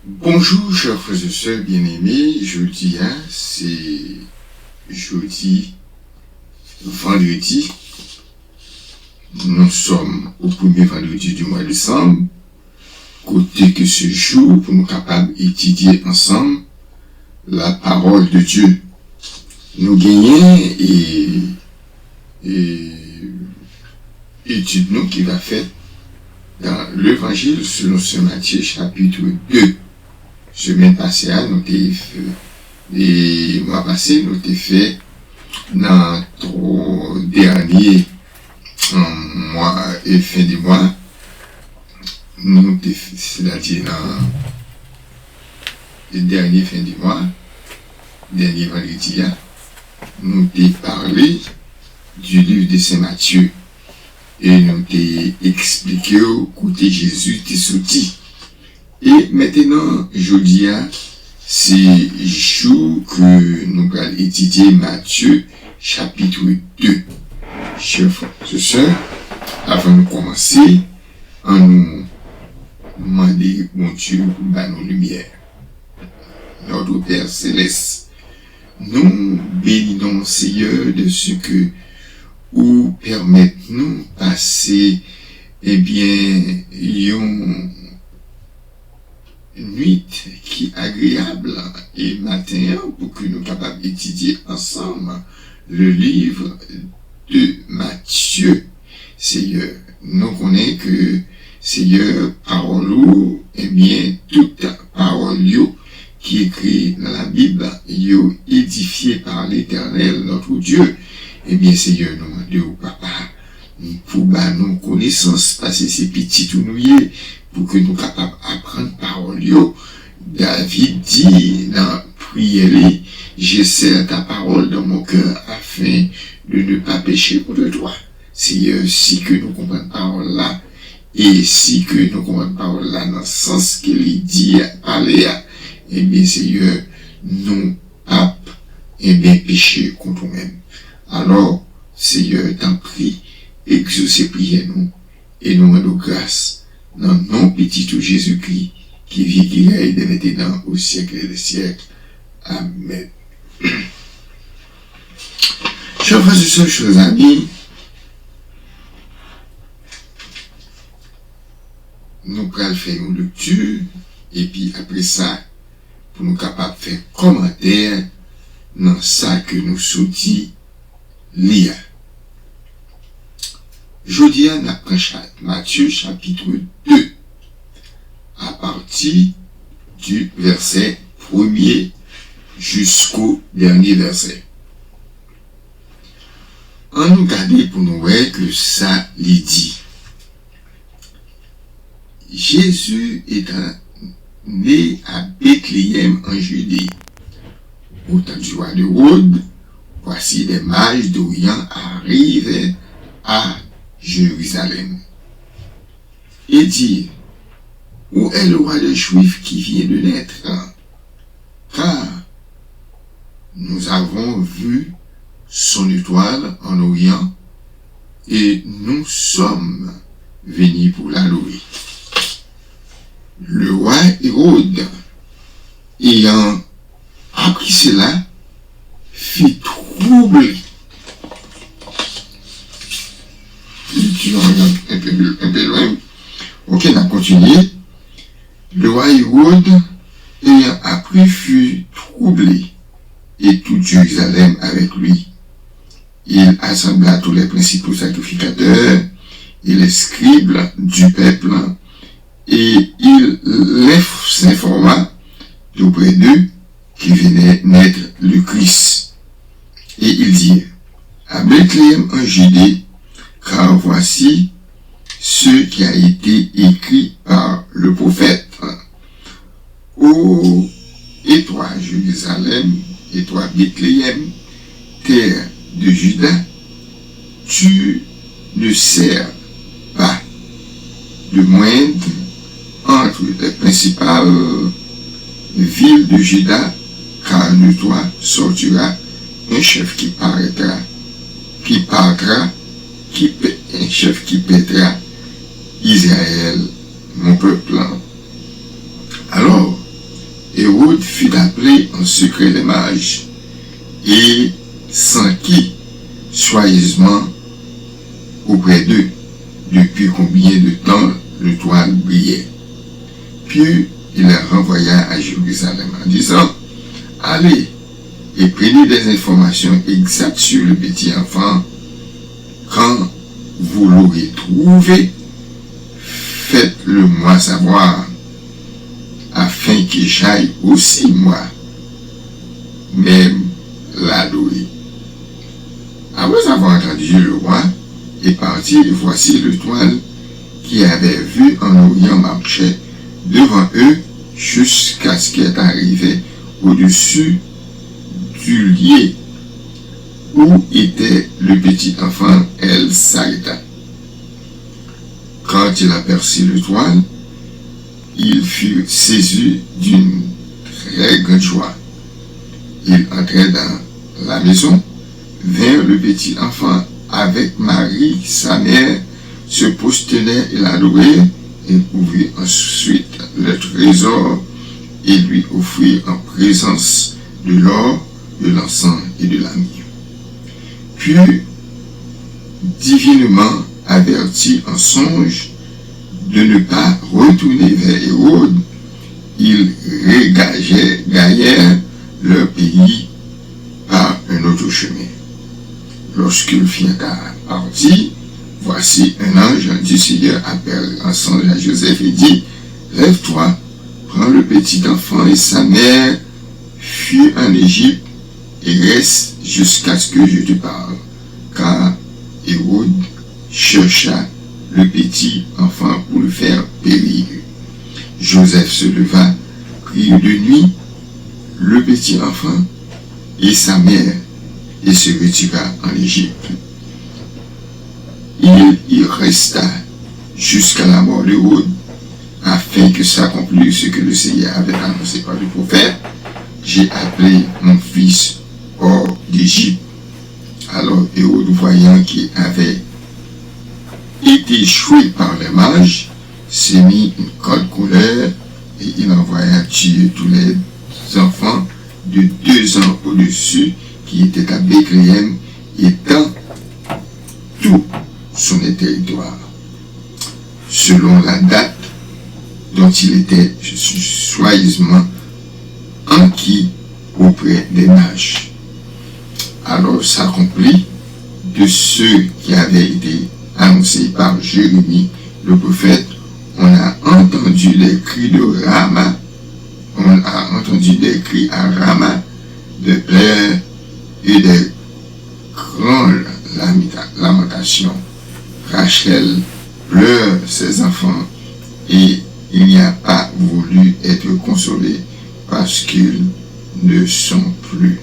Bonjour chers frères et sœurs bien-aimés, jeudi, c'est vendredi, nous sommes au premier vendredi du mois de décembre, côté que ce jour pour nous capables d'étudier ensemble la parole de Dieu. Nous gagnons et étude nous qui va faire dans l'évangile selon Saint Matthieu chapitre 2. Semaine passée, nous avons fait, et mois passé, nous avons fait dans le dernier mois et fin du mois, nous avons fait, c'est-à-dire dans le dernier fin du mois, dernier vendredi, nous avons parlé du livre de Saint Matthieu et nous avons expliqué au côté Jésus était sorti. Et maintenant, jeudi, c'est jour que nous allons étudier Matthieu chapitre 2. Chers frères et sœurs, avant de commencer, on nous demande, mon Dieu, pour nos lumières. Notre Père Céleste, nous bénissons Seigneur de ce que vous permettez-nous passer, une nuit qui est agréable et matin pour que nous soyons capables d'étudier ensemble le livre de Matthieu. Seigneur, nous connaissons que Seigneur, parole, toute parole qui est écrite dans la Bible, édifiée par l'Éternel, notre Dieu. Seigneur, nous demandons au Papa, pour nous connaissance, parce que c'est petit tout nous y est, pour que nous soyons capables d'apprendre parole. David dit dans prière, je serre ta parole dans mon cœur afin de ne pas pécher contre toi. Seigneur, si que nous comprenons parole là, et si que nous comprenons parole là dans le sens qu'il dit parler, Seigneur, nous pas pécher contre nous-mêmes. Alors, Seigneur, t'en prie, exaucez prière nous, et nous rendons grâce dans le nom petit tout Jésus-Christ, qui vit, qui règne de maintenant au siècle des siècles. Amen. Chers frères et sœurs, chers amis, nous allons faire une lecture, et puis après ça, pour nous capables de faire commentaire dans ça que nous souhaitons lire. Jeudi, on apprend Matthieu chapitre 2, à partir du verset 1er jusqu'au dernier verset. On nous garde pour nous voir que ça l'est dit. Jésus étant né à Bethléem en Judée, au temps du roi Hérode, voici des mages d'Orient arrivent à Jérusalem et dit, où est le roi des Juifs qui vient de naître? Car nous avons vu son étoile en Orient et nous sommes venus pour la louer. Le roi Hérode, ayant appris cela, fit troubler. Tu regardes un peu loin. Ok, on a continué. Le roi Hérode, ayant appris, fut troublé, et tout Jérusalem avec lui. Il assembla tous les principaux sacrificateurs et les scribes du peuple, et il s'informa d'auprès d'eux qui venait naître le Christ. Et il dit, à Bethléem en Judée, car voici ce qui a été écrit par le prophète. Ô et toi, Jérusalem, et toi, Bethléem, terre de Juda, tu ne sers pas de moindre entre les principales villes de Juda, car de toi sortira un chef qui paraîtra, un chef qui pètera Israël mon peuple. Alors, Hérode fut appelé en secret les mages et s'enquit soigneusement auprès d'eux depuis combien de temps l'étoile brillait. Puis il les renvoya à Jérusalem en disant, allez et prenez des informations exactes sur le petit enfant. Quand vous l'aurez trouvé, faites-le moi savoir, afin que j'aille aussi moi même l'adorer. Après avoir entendu le roi est parti, et voici l'étoile qui avait vu en Orient marchait devant eux jusqu'à ce qu'elle arrivait au-dessus du lieu où était le petit enfant. Elle s'arrêta. Quand il aperçut l'étoile, il fut saisi d'une très grande joie. Il entrait dans la maison, vint le petit enfant avec Marie, sa mère, se prosternait et l'adorait, et ouvrit ensuite le trésor et lui offrit en présence de l'or, de l'encens et de la myrrhe. Puis, divinement averti en songe de ne pas retourner vers Hérode, ils gagnèrent leur pays par un autre chemin. Lorsqu'ils firent partir, voici un ange du Seigneur appelle en songe à Joseph et dit, lève-toi, prends le petit enfant et sa mère, fuis en Égypte et reste jusqu'à ce que je te parle. Car Hérode chercha le petit enfant pour le faire périr. Joseph se leva, prit de nuit le petit enfant et sa mère et se retira en Égypte. Il y resta jusqu'à la mort d'Hérode, afin que s'accomplisse ce que le Seigneur avait annoncé par le prophète. J'ai appelé mon fils hors d'Égypte. Alors Hérode, voyant qu'il avait été échoué par les mages, s'est mis une grande colère et il envoya tuer tous les enfants de 2 ans au-dessus qui étaient à Bethléem et dans tout son territoire, selon la date dont il était soigneusement enquis auprès des mages. Alors s'accomplit de ceux qui avaient été annoncés par Jérémie le prophète. On a entendu les cris de Rama, on a entendu des cris à Rama de pleurs et des grandes lamentations. Rachel pleure ses enfants et il n'y a pas voulu être consolé parce qu'ils ne sont plus.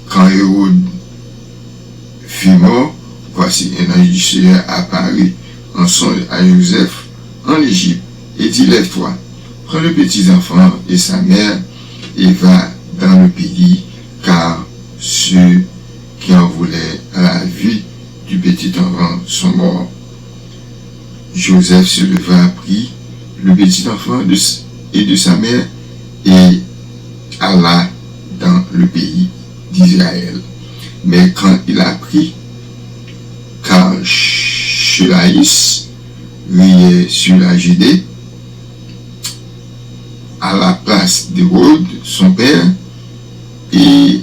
Quand Hérode fut mort, voici un ange du Seigneur apparut en songe à Joseph en Égypte et dit, lève-toi, prends le petit enfant et sa mère et va dans le pays, car ceux qui en voulaient à la vie du petit enfant sont morts. Joseph se leva, prit le petit enfant et de sa mère et alla dans le pays d'Israël. Mais quand il apprit qu'Archelaïs riait sur la Judée, à la place d'Hérode, son père, et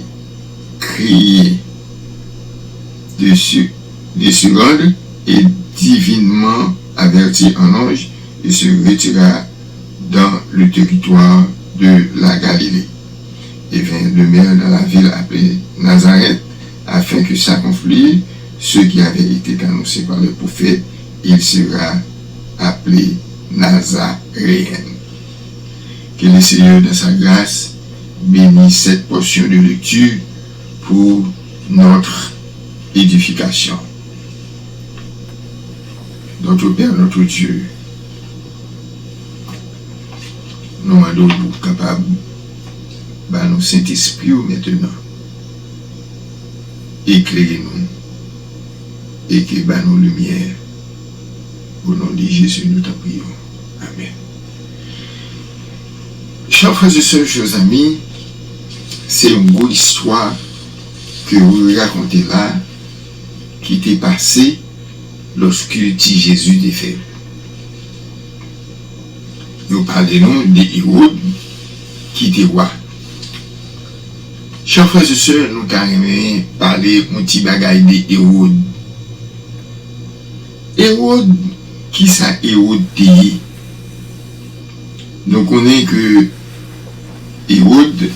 criait de seconde et divinement averti en ange, et se retira dans le territoire de la Galilée et vint demeurer dans la ville appelée Nazareth, afin que s'accomplisse ce qui avait été annoncé par le prophète, il sera appelé Nazaréen. Que le Seigneur dans sa grâce bénisse cette portion de lecture pour notre édification. Notre Père, notre Dieu, nous demandons pour capable de nous Saint-Esprit maintenant. Éclairez-nous et que nous lumière. Au nom de Jésus, nous t'en prions. Amen. Chers frères et sœurs, chers amis, c'est une grosse histoire que vous racontez là, qui t'est passée lorsque Jésus était fait. Nous parlons de Hérode qui était roi. Chers frères et sœurs, nous avons parlé un petit bagage de Hérode. Hérode, qui ça Hérode était? Nous connaissons que Hérode,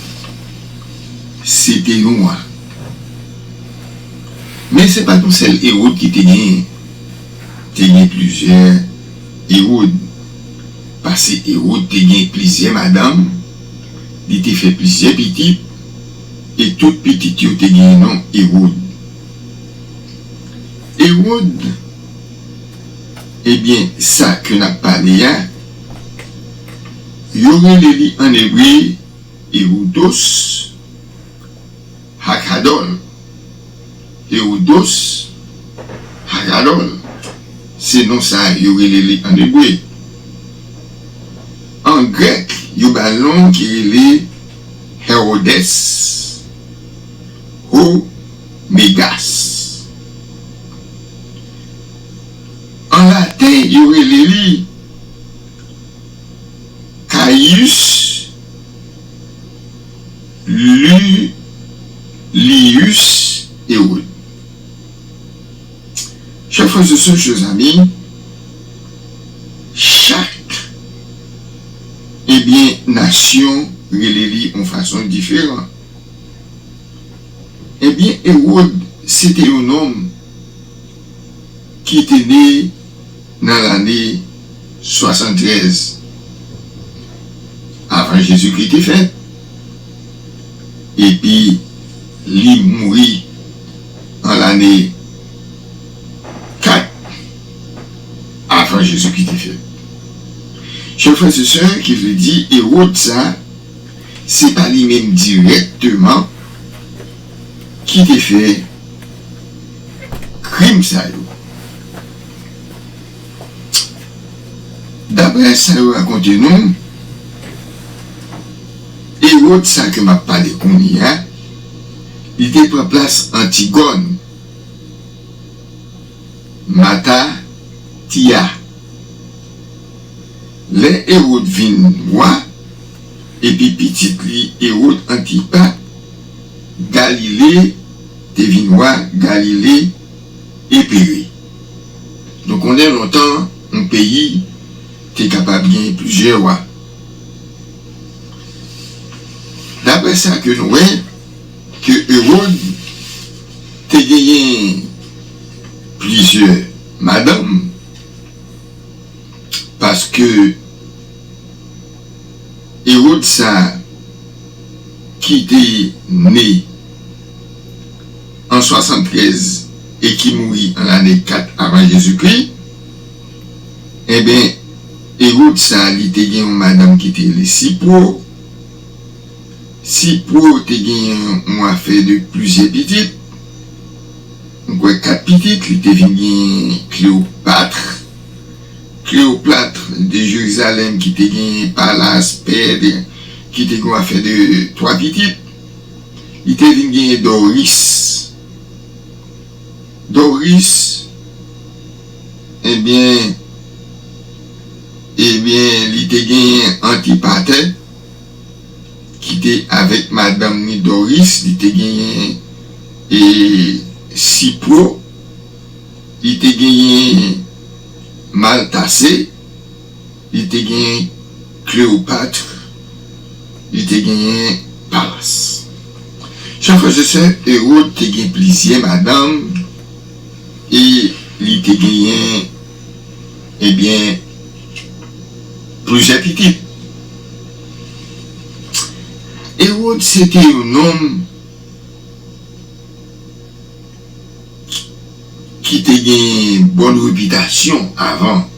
c'était un roi. Mais ce n'est pas tout seul Hérode qui était plusieurs Hérode. Parce que Hérode était plusieurs madame, il était fait plusieurs petites, et toutes petites étaient non Hérode. Hérode, eh bien, ça que n'a parlé là, il y aurait les en hébreu Hérodos, Hakadol. Hérodos, Hakadol, c'est non ça, il y aurait les en hébreu. En grec, il y a un nom qui est Hérodes, ou Mégas. En latin, il y aurait les Caius, Lius, Hérode. Chers frères et sœurs, chers amis, chaque nation relie en façon différente. Eh bien, Hérode, c'était un homme qui était né dans l'année 73 avant Jésus-Christ était fait. Et puis, il mourit en l'année 4 avant Jésus-Christ était fait. Chers frères et sœurs, qui veut dire Hérode, ça, c'est pas lui-même directement qui t'a fait crime ça. D'après ça, racontez-nous, Hérode, ça que m'a parlé qu'on y a, il était pour place Antigone, Mata, Tia. Les Hérode vin roi, et puis petit li Hérode Antipas, Galilée, te vin roi, Galilée, et Péré. Donc on est longtemps, un pays qui est capable de gagner plusieurs rois. D'après ça que nous voyons, que Hérode te gagné plusieurs madames, parce que Hérode ça qui était né en 73 et qui mourit en l'année 4 avant Jésus-Christ, eh bien, Hérode ça il était gagné une madame qui était les Cypro. Cypro était gagné une affaire de plusieurs petites. Donc 4 petites, il était gagné Cléopâtre. Cléopâtre de Jérusalem qui était gagné Pallas, Pède, qui était gagné affaire de 3 petites. Il était gagné Doris. Doris, eh bien, il était gagné Antipater, qui était avec Madame Doris, il était gagné et Cypro, il était gagné Maltassé, il était gagné Cléopâtre, il était gagné Pallas. Chaque fois que je sais, Hérode était gagné plusieurs madame et il était gagné, eh bien, plusieurs petites. Hérode, c'était un homme qui était gagné une bonne réputation avant.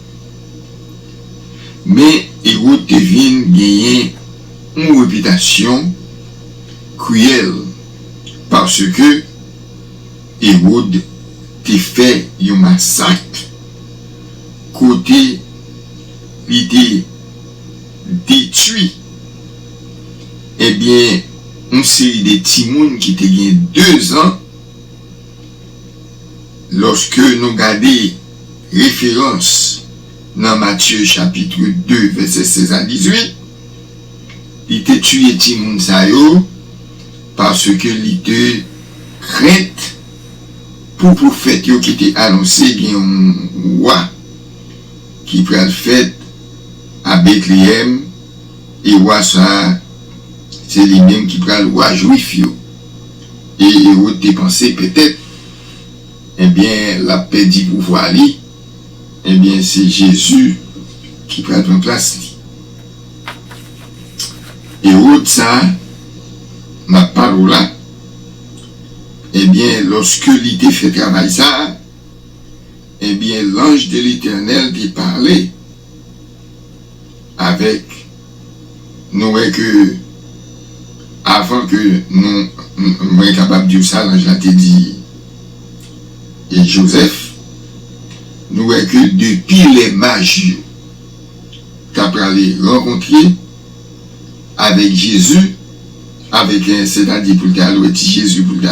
Mais Hérode devient gagner une réputation cruelle parce que Hérode t'a fait un massacre côté il était détruit bien, une série de timoun qui te gagne 2 ans, lorsque nous regardons référence dans Matthieu chapitre 2, verset 16 à 18, il te tué timoun sa yo, parce que il te crainte pour prophète yo qui te annoncé qu'il y a un roi qui prend le fait à Bethléem, et roi ça, c'est lui-même qui prend le roi juif yo. Et Hérode te pensé peut-être, eh bien, la paix dit pouvoir li, eh bien, c'est Jésus qui prend en place li. Hérode ça, ma parole là, eh bien, lorsque il te fait travail ça, eh bien, l'ange de l'Éternel t'a parlé avec nous, que avant que nous soyons capables de dire ça, l'ange l'a dit, et Joseph, nous que depuis les mages, tu as rencontrer avec Jésus, avec c'est-à-dire pour le Jésus, pour le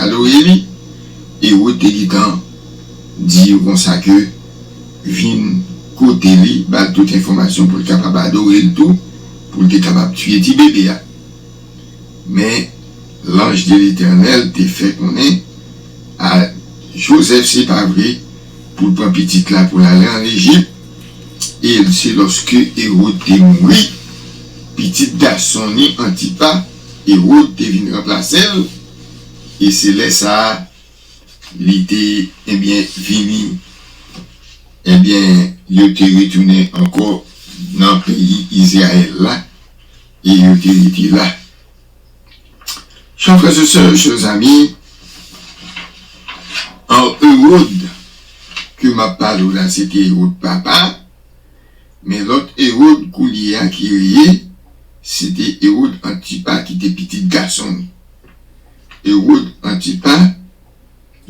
et où tu dit comme ça que vin côté li, bah toute information pour le capable adorer le tout, pour le capable tuer petit bébé. Mais l'ange de l'Éternel t'a fait connaître à Joseph, c'est pas vrai, pour le prendre petit là pour aller en Égypte. Et c'est lorsque Hérode est mort, petit garçon ni Antipas, Hérode est venu remplacer, et c'est là ça, il était, eh bien, fini, eh bien, il était retourné encore dans le pays Israël là, et il était là. Chers frères et sœurs, chers amis, en Hérode, que m'a parlé là, c'était Hérode papa, mais l'autre Hérode Koulia qui riait, c'était Hérode Antipas qui était petit garçon. Hérode Antipas,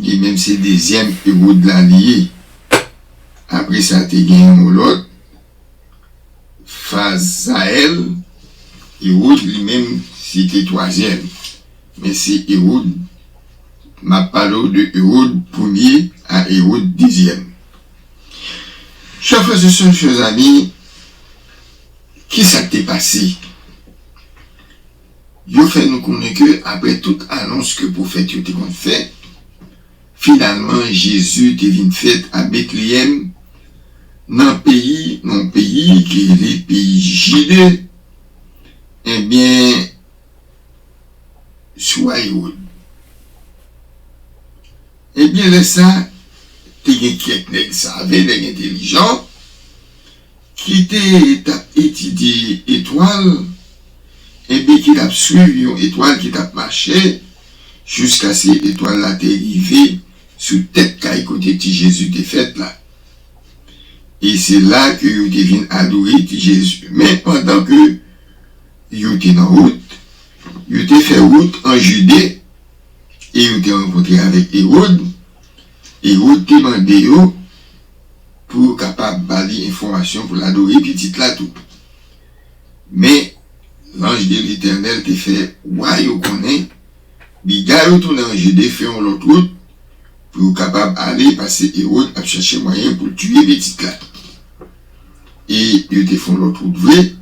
et même c'est deuxième Hérode de l'allié. Après ça, tu as gagné l'autre, Phasaël, Hérode lui-même, c'était troisième. Mais c'est Hérode, ma parole de Hérode premier à Hérode dixième. Chers frères et sœurs, chers amis, qui ça t'est passé? Yo fait nous connaître que après toute annonce que le prophète yo te fait, finalement Jésus te venu fait à Bethléem, dans pays qui est le pays Judée, eh bien, soit Hérode. Eh bien, là, ça, t'es quelqu'un qui savait, des intelligents, qui t'a étudié étoile, et bien qui t'a suivi une étoile qui t'a marché, jusqu'à ces étoiles-là t'es arrivé sous tête qu'à côté de Jésus t'es fait là. Et c'est là que vous devez adorer Jésus. Mais pendant que vous êtes en route, vous êtes fait route en Judée, et vous êtes rencontré avec Hérode, et vous êtes demandé pour capable balayer information pour l'adorer petite là tout. Mais l'ange de l'Éternel te fait, ouais, vous connaissez, biga vous tourne en Judée, fait en l'autre route, pour capable aller passer Hérode à chercher moyen pour tuer petite là. Et ils te font l'autre route vrai,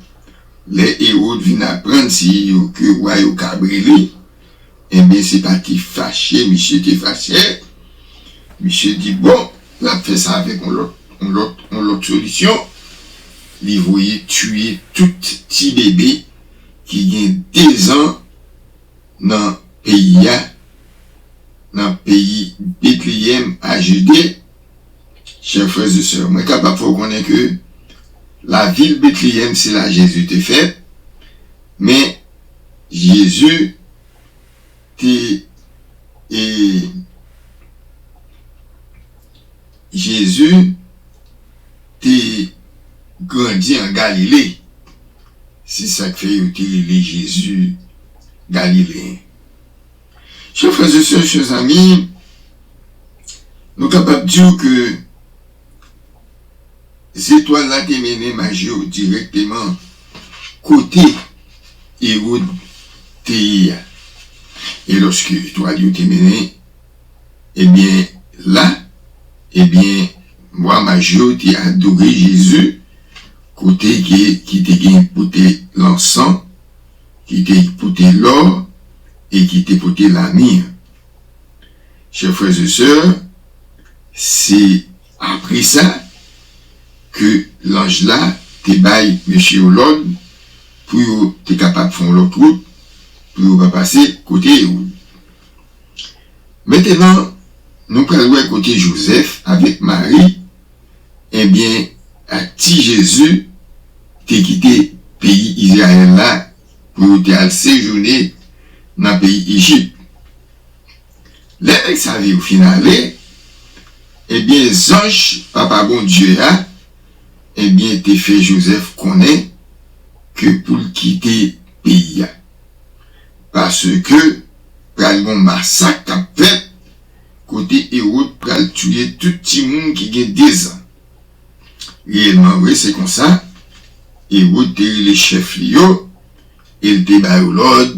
les Hérode viennent apprendre si que ouais, vous cabrélé, et bien c'est parti fâché, monsieur te fâché, monsieur dit bon, là fait ça avec l'autre solution, il voyait tuer tout petit bébé qui a 2 ans dans le pays, dans le pays Bethléem à Judée. Chers frères et sœurs, moi capable de connaître que la ville Bethléem c'est là Jésus te fait, mais Jésus t'es grandi en Galilée. C'est ça qui fait utiliser Jésus Galiléen. Chers frères et sœurs, chers amis, nous sommes capables de dire que ces étoiles-là t'es mené majeur directement côté Hérode t'es. Et lorsque toi, Dieu t'es mené, eh bien, là, eh bien, moi, ma Dieu, t'es adoré Jésus, côté qui t'est gagné pour l'encens, qui t'est pour l'or, et qui t'est pour la mire. Chers frères et sœurs, c'est après ça que l'ange là te baille monsieur l'ordre pour être capable de faire l'autre route pour pas passer côté où. Maintenant, nous parlons côté Joseph avec Marie. Eh bien, à ti Jésus t'es quitté pays Israël là pour te séjourner dans le pays Égypte. Les ça au final, eh bien, ange, papa bon Dieu a, eh bien, t'es fait Joseph connaît que pour quitter pays. Parce que, pral bon massacre a fait, côté Hérode, pral tuer tout petit monde qui a 10 ans. Réellement, oui, c'est comme ça. Hérode, t'es les chefs lio, il t'est baillé l'ordre,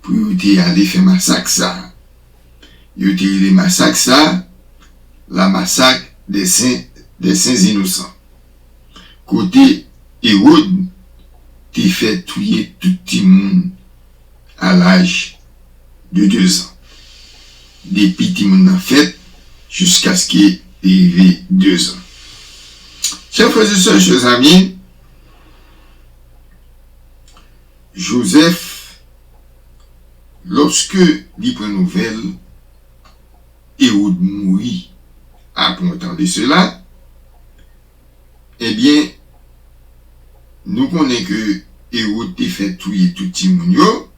pour t'es aller faire massacre ça. Il t'es les massacres ça, la massacre des saints innocents. Côté Hérode, t'es fait tuer tout petit monde à l'âge de 2 ans. Depuis petit monde en fait, jusqu'à ce qu'il ait 2 ans. Chers frères et sœurs, chers amis, Joseph, lorsque il prend nouvelle, Hérode mourit après entendre cela, eh bien, nous connaissons que Hérode a fait tuer tout le monde,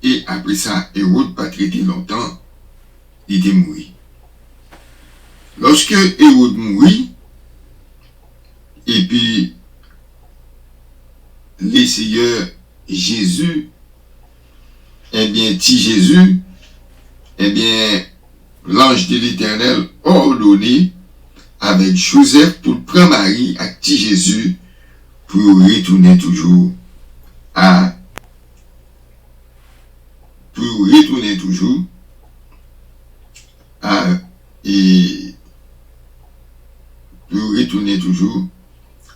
et après ça, Hérode pas traité longtemps, il était mort. Lorsque Hérode mourit, et puis, le Seigneur Jésus, eh bien, petit Jésus, eh bien, l'ange de l'Éternel a ordonné avec Joseph pour prendre Marie à petit Jésus pour retourner toujours à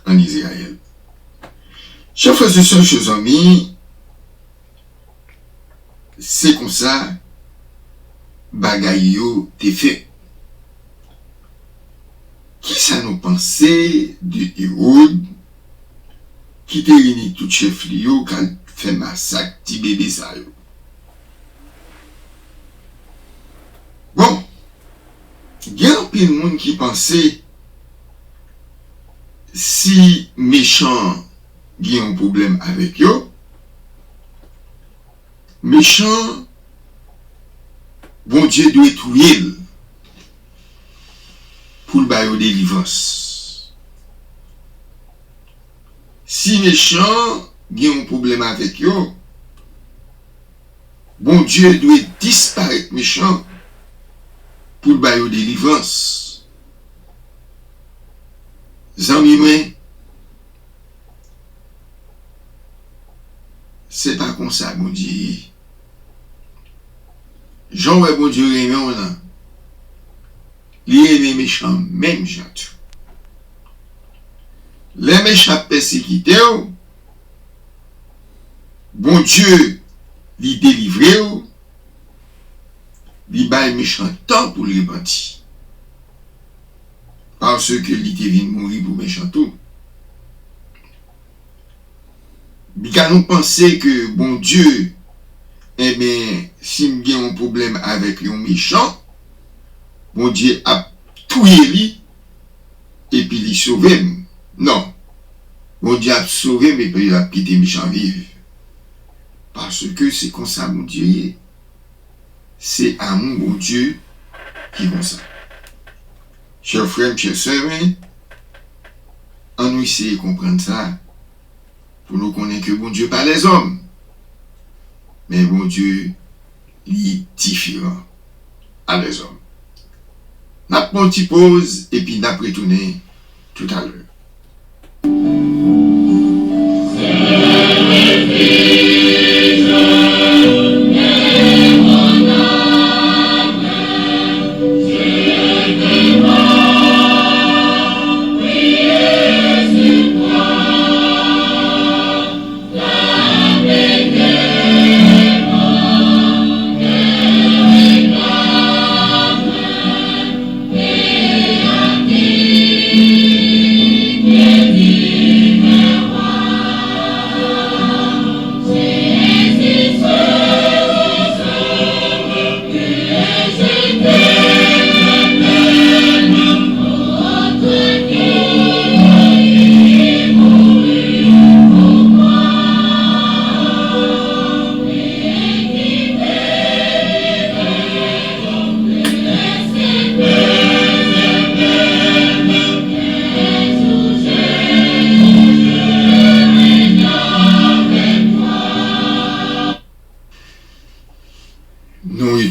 en Israël. Chers frères et sœurs, chers amis, c'est comme ça bagaille yo t'es fait. Qui ça nous pensait de Hérode qui te réuni tout chef lio quand fait massacre petit bébé ça yo. Bon, il y a un peu de monde qui pensait si méchant il y a un problème avec eux, méchant, bon Dieu doit tuer pour le bail de délivrance. Si méchant il y a un problème avec eux, bon Dieu doit disparaître méchant pour le bail de délivrance. Zami, c'est pas comme ça, bon Dieu. Jean, ouais, bon Dieu, on a. Les méchants, même gens. Les méchants persécutés, bon Dieu, les délivrer, les bail méchant temps pour les repentir. Parce que les vient mourir pour méchant tout. Quand nous pensons que, bon Dieu, eh bien, si nous avons un problème avec un méchant, bon Dieu a tué lui, et puis il sauvé. Non. Bon Dieu a sauvé, mais puis il a quitté méchant vivre. Parce que c'est comme ça, mon Dieu. C'est amour, bon Dieu, qui est comme ça. Chers frères, chers sœurs, on nous essaie de comprendre ça. Pour nous connaître que bon Dieu pas les hommes. Mais bon Dieu, il est différent à les hommes. N'a pas une petite pause et puis n'a retourner tout à l'heure. C'est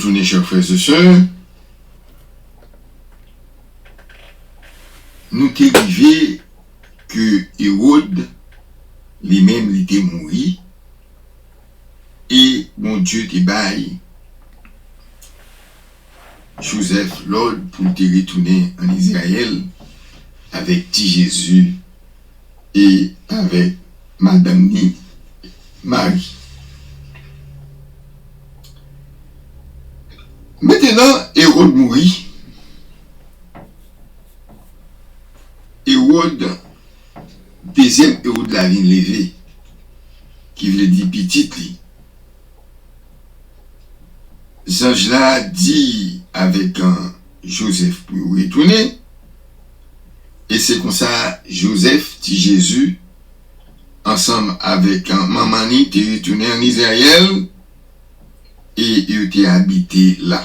retourner, chers frères et sœurs, nous t'es arrivé que Hérode, lui-même, il était mort, et mon Dieu t'est baillé Joseph l'ordre pour te retourner en Israël avec petit Jésus et avec Madame Marie. Maintenant, Hérode mourit. Hérode, deuxième Hérode la vie levé, qui veut dire petite li. Zange là dit avec un Joseph pour retourner. Et c'est comme ça, Joseph, petit Jésus, ensemble avec un mamani, t'es retourné en Israël et il était habité là.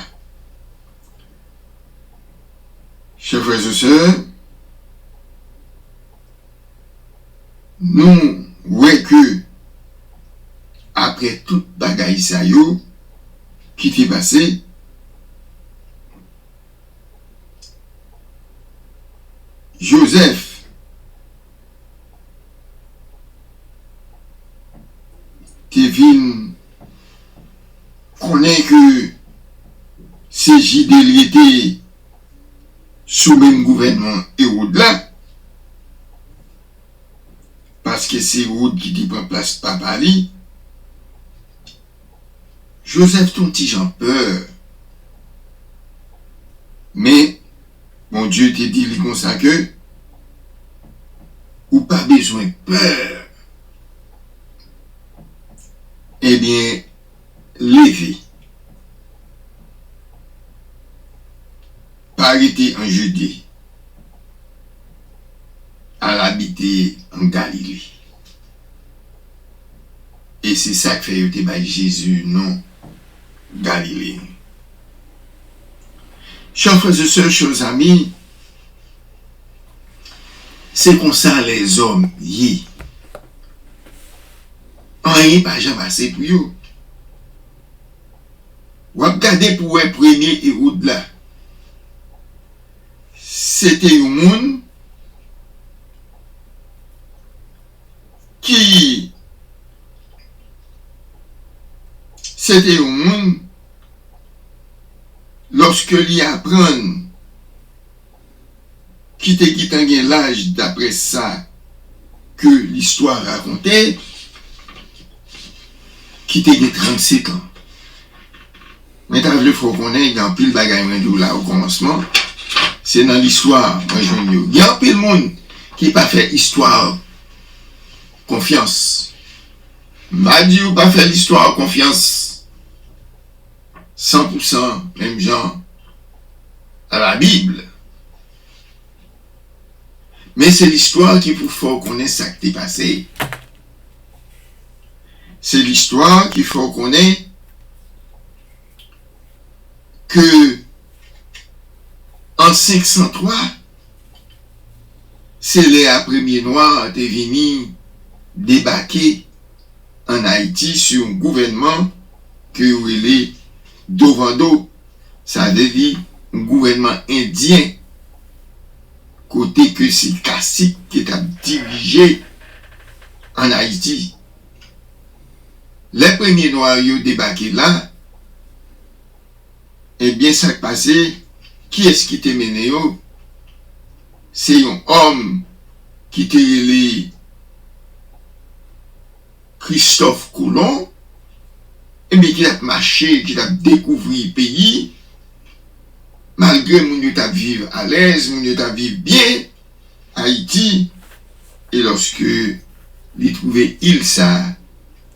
Chers frères et sœurs, nous voyons que après toute bagaille ça yo qui t'est passé, Joseph te vin connaît que c'est JD était sous même gouvernement Hérode là, parce que c'est Hérode qui te prend place papa li. Joseph ton petit Jean peur. Mais mon Dieu te dit comme ça que ou pas besoin de peur. Eh bien, levez. Pas arrêter en Judée, à l'habiter en Galilée. Et c'est ça que fait te Jésus, non Galilée. Chers frères et sœurs, chers amis, c'est comme ça les hommes y. Rien pas jamais assez pour eux. Ou regardez pour un premier Hérode là. C'était un monde qui c'était un monde lorsque l'y apprend qui te quittant l'âge d'après ça que l'histoire racontait, qui te 37 ans. Mais t'as vu, faut qu'on ait dans pile bagaille là au commencement. C'est dans l'histoire, moi je veux dire. Il y a un pile monde qui pas fait histoire confiance. M'a dit ou pas fait l'histoire confiance. 100%, même genre, à la Bible. Mais c'est l'histoire qui faut qu'on connaisse ça qui t'est passé. C'est l'histoire qu'il faut qu'on ait que en 503, c'est les premiers noirs qui sont venus débarquer en Haïti sur un gouvernement que est Dovando, ça veut dire un gouvernement indien, côté que c'est Cacique qui est dirigé en Haïti. Les premiers noirs qui ont débarqué là, eh bien, ça qui passé, qui est-ce qui t'a mené? C'est un homme qui t'a relé Christophe Colomb, et bien qui a marché, qui a découvert le pays, malgré mon Dieu t'a vivre à l'aise, mon Dieu t'a vivre bien, Haïti, et lorsque il trouvait il ça,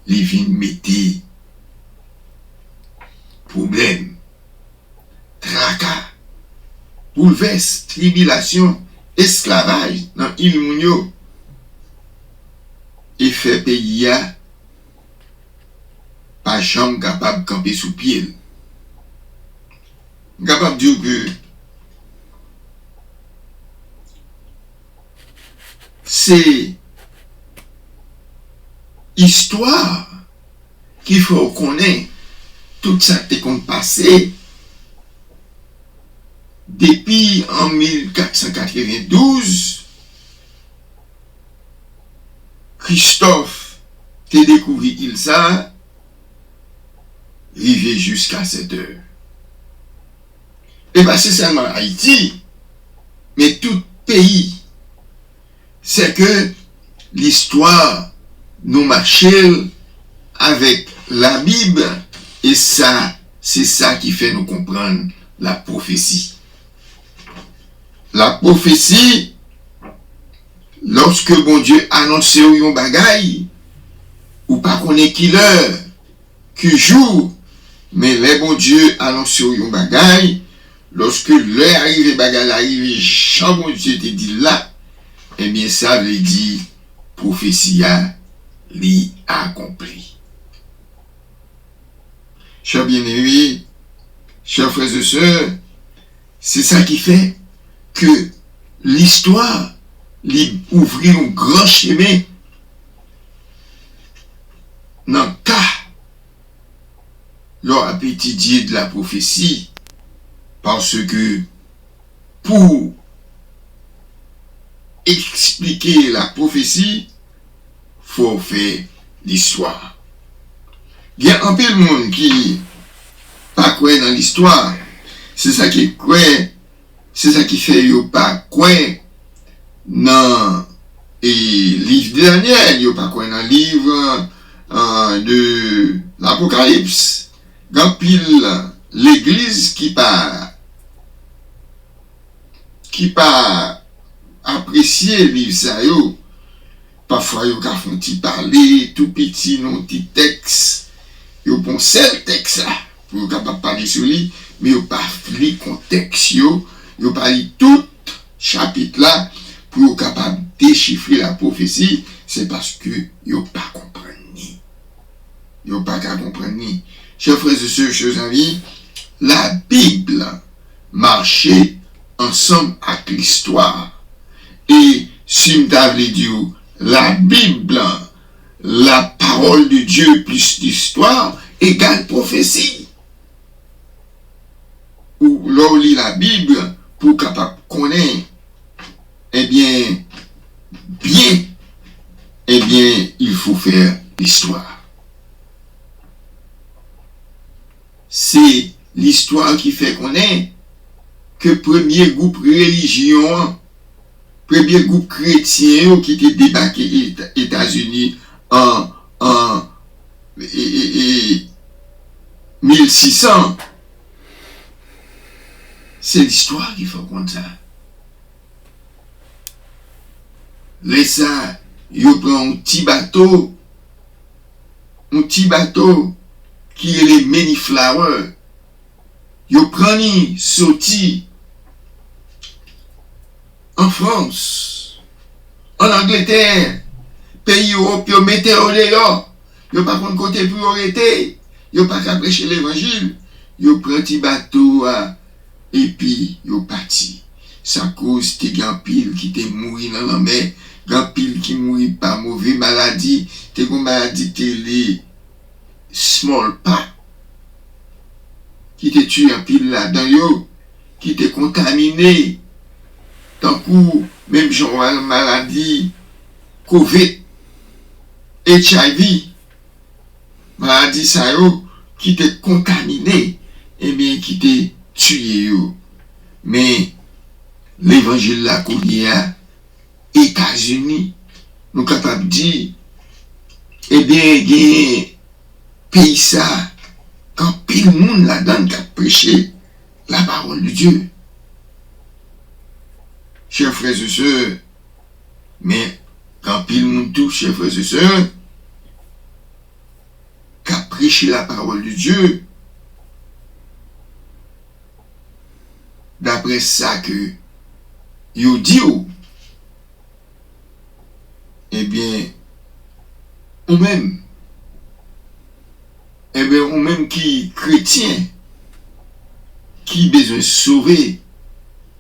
il vient mettre problème, tracas, bouleverse, tribulation, esclavage dans l'île Mounio, et fait pays à pas chambre capable de camper sous pied. Capable de dire que c'est histoire qu'il faut connaître tout ça te qu'on passé depuis en 1492, Christophe te découvert il ça, arrivé jusqu'à cette heure. Et pas seulement Haïti, mais tout pays. C'est que l'histoire nous marche avec la Bible, et ça, c'est ça qui fait nous comprendre la prophétie. La prophétie, lorsque bon Dieu annonce un bagaille, ou pas connaît qui l'heure, qui jour, mais les bon Dieu annonce un bagaille, lorsque l'heure arrive, bagaille arrive, Jean bon Dieu te dit là, eh bien ça veut dire prophétie a accompli. Chers bien-aimés, chers frères et sœurs, c'est ça qui fait que l'histoire ouvre un grand chemin dans le cas leur a étudié de la prophétie, parce que pour expliquer la prophétie, faut faire l'histoire. Il y a un peu de monde qui pas croit dans l'histoire. C'est ça qui croit, c'est ça qui fait yo pas croire dans le livre de Daniel, yo pas croire dans le livre de l'Apocalypse. Grand pile l'église qui pas apprécier livre ça yo. Parfois yo ka font ti parler tout petit non petit texte. Yo pon seul texte là pour capable parler sur lui, mais yo pas li contexte yo pas li tout chapitre là pour capable déchiffrer la prophétie, c'est parce que yo pas comprendre ni. Yo pas qu'à comprendre ni. Chers frères et sœurs, chers amis, la Bible marchait ensemble avec l'histoire. Et si m'tavle dit la Bible, la parole de Dieu plus l'histoire égale prophétie. Ou l'on lit la Bible pour capable connaître, eh bien, il faut faire l'histoire. C'est l'histoire qui fait connaître que premier groupe religion, premier groupe chrétien qui était débarqué aux États-Unis en 1600. C'est l'histoire qui fait comme ça. Les ça, ils prennent un petit bateau qui est les Mayflower. Ils prennent sorti en France, en Angleterre, pays européens, ils mettent au dehors. Ils n'ont pas de côté pour arrêter. Ils n'ont pas qu'à prêcher l'évangile. Ils prennent un petit bateau et puis ils partent. Ça cause des gens pile qui te mourir dans la mer, grand pile qui mourir par mauvaise maladie, des maladies qui les smallpox, qui te tue en pile là-dedans, qui te contaminé. Tant coup, même genre maladie, COVID, HIV, maladie ça qui te contaminé, et bien qui te tué. Mais l'évangile la connaît à États-Unis, nous capables de dire, eh bien, il y a pays ça, quand pile monde là-dedans qui a prêché la parole de Dieu. Chers frères et sœurs, mais quand pile monde tout, chers frères et sœurs, qui a prêché la parole de Dieu, d'après ça que yo dit, eh bien, ou même qui chrétien, qui besoin sauver,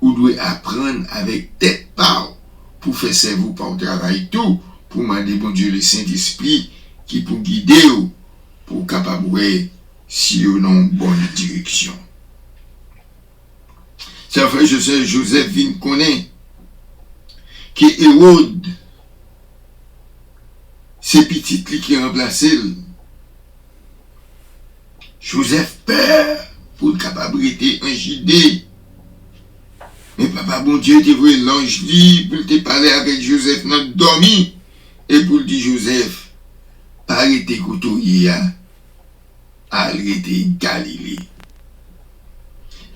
ou doit apprendre avec tête part pour faire servir par travail tout, pour demander bon Dieu le Saint-Esprit qui pour guider ou pour capable si yo non bonne direction. Chers frères et sœurs, Joseph vient connaître que Hérode, c'est petit qui remplace. Joseph peur pour le capable d'être un JD. Mais papa bon Dieu te voit l'ange dit pour te parler avec Joseph dans dormi et pour dire Joseph, pas arrêter côtoyer arrêter Galilée.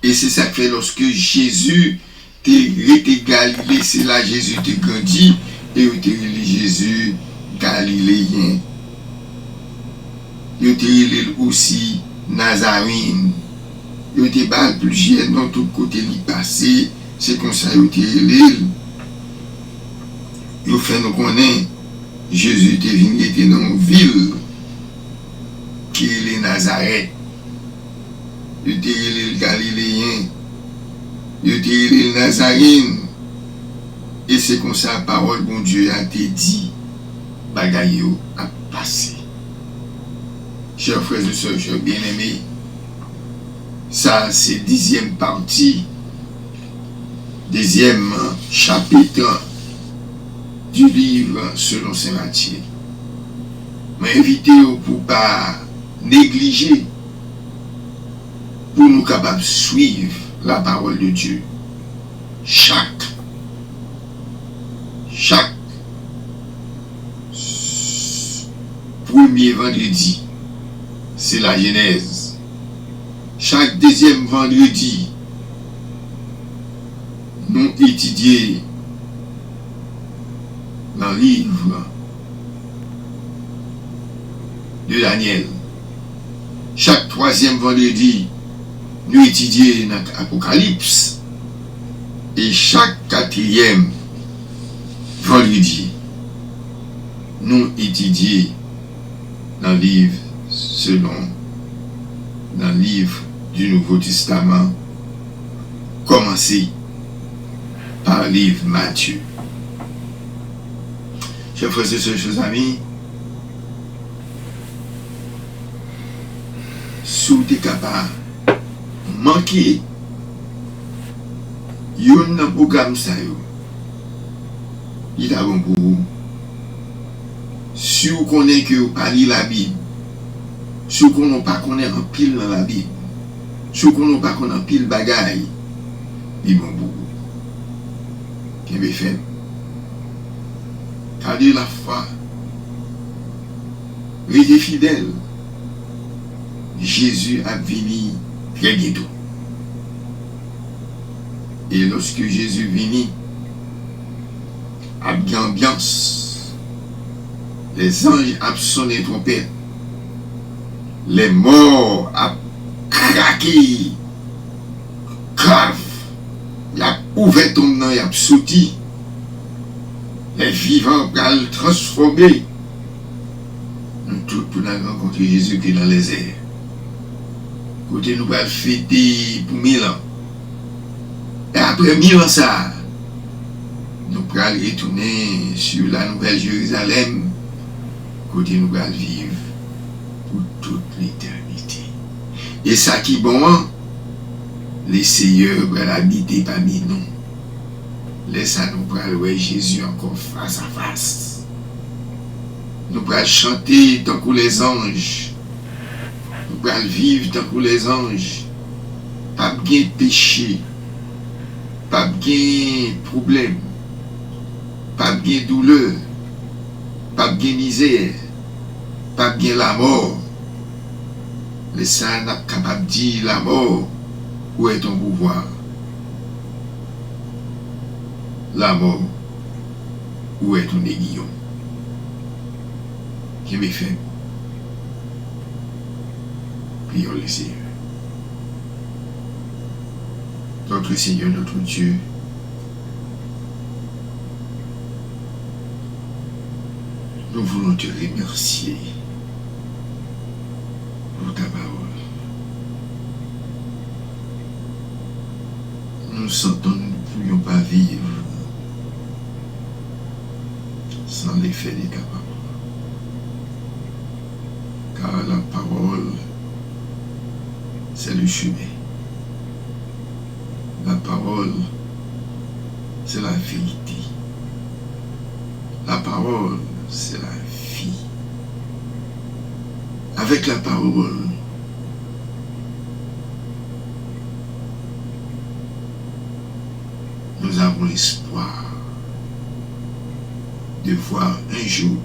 Et c'est ça que fait lorsque Jésus te Galilée, c'est là Jésus te grandit et te Jésus Galiléen. Il te aussi Nazarine. Il te parle plusieurs dans tout côté li passé, c'est comme ça il te l'île. Il fait nous connaître Jésus te venu était dans une ville qui est Nazareth. Il te le Galiléen. Il te le Nazarine. Et c'est comme ça la parole bon Dieu a te dit bagaille a passé. Chers frères et sœurs, chers bien-aimés, ça c'est 10e partie, 10e chapitre du livre selon Saint Matthieu. M'invitez pour pas négliger, pour nous capables de suivre la parole de Dieu. Chaque premier vendredi, c'est la Genèse. Chaque deuxième vendredi, nous étudions dans le livre de Daniel. Chaque troisième vendredi, nous étudions dans l'Apocalypse. Et chaque quatrième vendredi, nous étudions dans le livre dans le livre du Nouveau Testament, commencé par le livre Matthieu. Chers frères et sœurs, chers amis, si vous êtes capable de manquer un programme, il est bon pour vous. Si vous connaissez que vous parlez la Bible, si vous ne connaissez pas en pile dans la Bible, si vous ne connaissez pas en pile bagaille, il est bon pour vous. Qu'est-ce que fait? Car de la foi, restez fidèle. Jésus a venu très bientôt. Et lorsque Jésus venu, a bien ambiance, les anges a sonné trompette, les morts a craqué, grave, il a ouvert ton nom, il a sauté, les vivants a transformé. Nous tous pour rencontrer Jésus qui est dans les airs. Côté nous allons fêter pour 1000 ans. Et après 1000 ans ça, nous allons retourner sur la nouvelle Jérusalem. Côté nous allons vivre pour toute l'éternité. Et ça qui est bon, les seigneurs vont habiter parmi nous. Laissez nous allons voir Jésus encore face à face. Nous allons chanter tant que les anges. Nous allons vivre tant que les anges. Pas de péché. Pas de problème. Pas de douleur. Pas de misère. Pas de la mort. Les saints n'a pas capable de dire la mort. Où est ton pouvoir? La mort. Où est ton aiguillon? Qui me fait? Prions le Seigneur. Notre Seigneur, notre Dieu, nous voulons te remercier pour ta parole. Nous sentons que nous ne pourrions pas vivre sans l'effet de ta parole. Car la parole c'est le chemin. La parole, c'est la vérité. La parole, c'est la vie. Avec la parole, nous avons l'espoir de voir un jour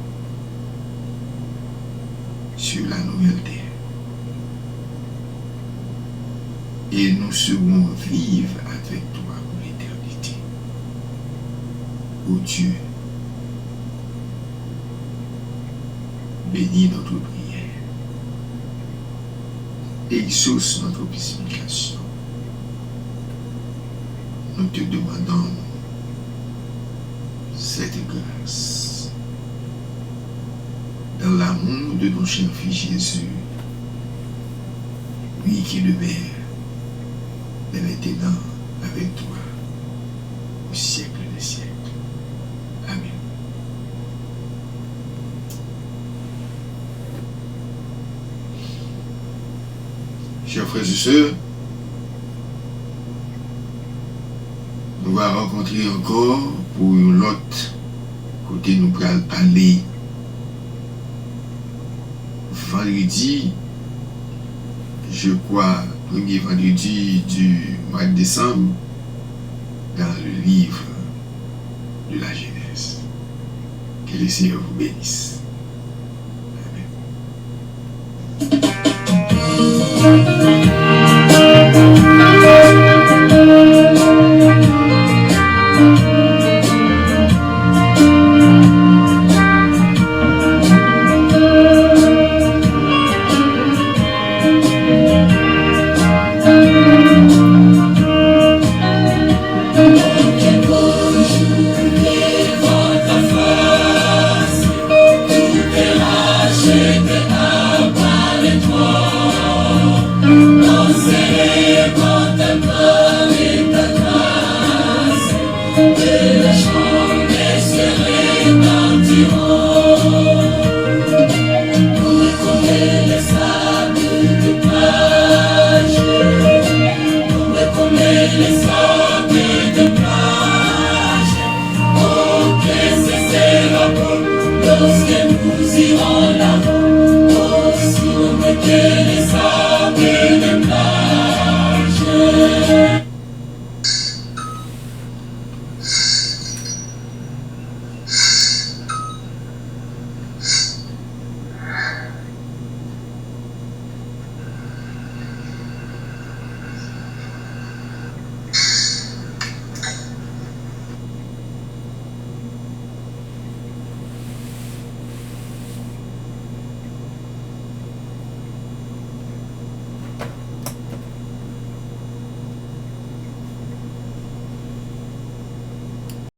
sur la nouvelle terre. Et nous serons vivre avec toi pour l'éternité. Ô Dieu, bénis notre prière. Exauce notre supplication. Nous te demandons cette grâce. Dans l'amour de ton cher Fils Jésus, lui qui demeure dès maintenant avec toi au siècle des siècles. Amen. Chers frères et sœurs, nous allons rencontrer encore pour l'autre côté nous allons parler vendredi, je crois, premier vendredi du mois de décembre, dans le livre de la Genèse. Que le Seigneur vous bénisse. Amen.